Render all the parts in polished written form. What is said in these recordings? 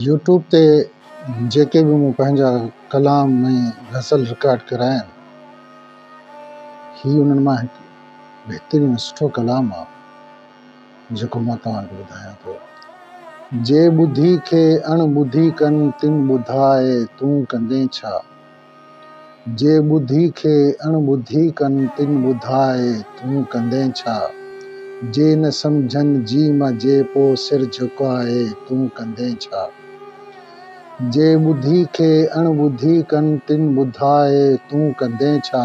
YouTube ते जेके भी मूं पंहिंजा कलाम में गज़ल रिकॉर्ड कराया आहिनि, ही उन्हनि मां हिकु बहितरीनु सुठो कलाम आहे जेको मां तव्हांखे ॿुधायां थो। जे ॿुधी खे अणॿुधी कनि तिन ॿुधाए तूं कंदे छा। जे ॿुधी खे अणॿुधी कनि तिन ॿुधाए तूं कंदे छा। जे न सम्झनि जी मजे पोइ सिर झुकाए तूं कंदे छा। जे ॿुधी खे अणॿुधी कनि तिन ॿुधाए तूं कंदे छा।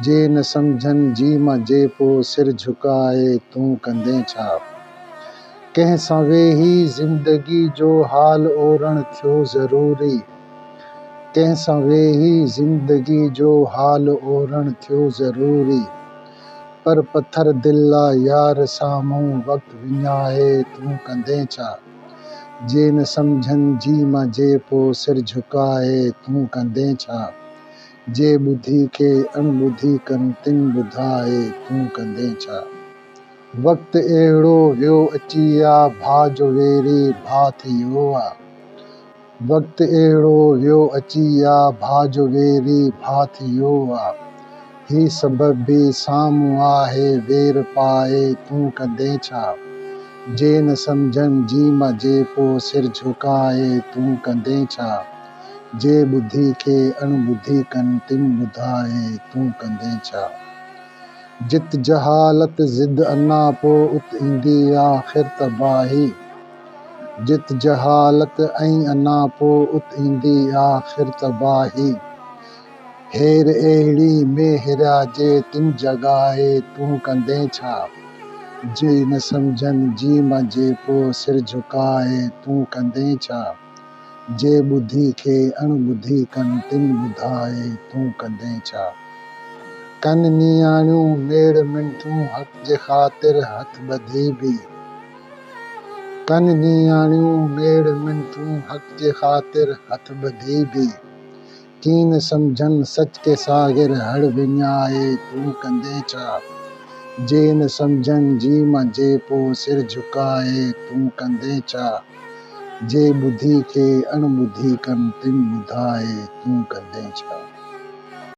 जे न सम्झनि जी मजे पोइ सिर झुकाए तूं कंदे छा। कंहिं सां वेही ज़िंदगी जो हाल ओरण थियो ज़रूरी। कंहिं सां वेही ज़िंदगी जो हाल ओरण थियो ज़रूरी। पर पत्थर दिल आहे यार साम्हूं वक़्तु विञाए तूं कंदे छा। जे न सम्झनि जी मजे पोइ सिर झुकाए तूं कंदे छा। जे ॿुधी खे अणॿुधी कनि तिन ॿुधाए तूं कंदे छा। वक़्तु अहिड़ो वियो अची आहे भाउ जो वेरी भाउ थी वियो आहे। वक़्तु अहिड़ो वियो अची आहे भाउ जो वेरी भाउ थी वियो आहे। ही सबबु बि साम्हूं आहे वेर पाए तूं कंदे छा। जे न सम्झनि जी मजे पोइ सिर झुकाए तूं कंदे छा। जे ॿुधी खे अणॿुधी कनि तिन ॿुधाए तूं कंदे छा। जित जहालत ज़िद अञा पोइ उत ईंदी आख़िर तबाही। जित जहालत ऐं अञा पोइ उत ईंदी आख़िर तबाही। हेर अहिड़ी में हिरियाजे तिन जॻाए तूं कंदे छा। जे न सम्झनि जी मजे पोइ सिर झुकाए तूं कंदे छा। जे ॿुधी खे अणॿुधी कनि तिन ॿुधाए तूं कंदे छा। कनि नियाणियूं मेड़ मिंठियूं हक़ जे ख़ातिर हथ ॿधी बि। कनि नियाणियूं मेड़ मिंठियूं हक़ जे ख़ातिर हथ ॿधी बि। कीन सम्झनि सच के सागिर हड़ विञाए तूं कंदे छा। जे न सम्झनि जी मजे पोइ सिर झुकाए तूं कंदे छा। जे ॿुधी खे अणॿुधी कनि तिन ॿुधाए तूं कंदे छा।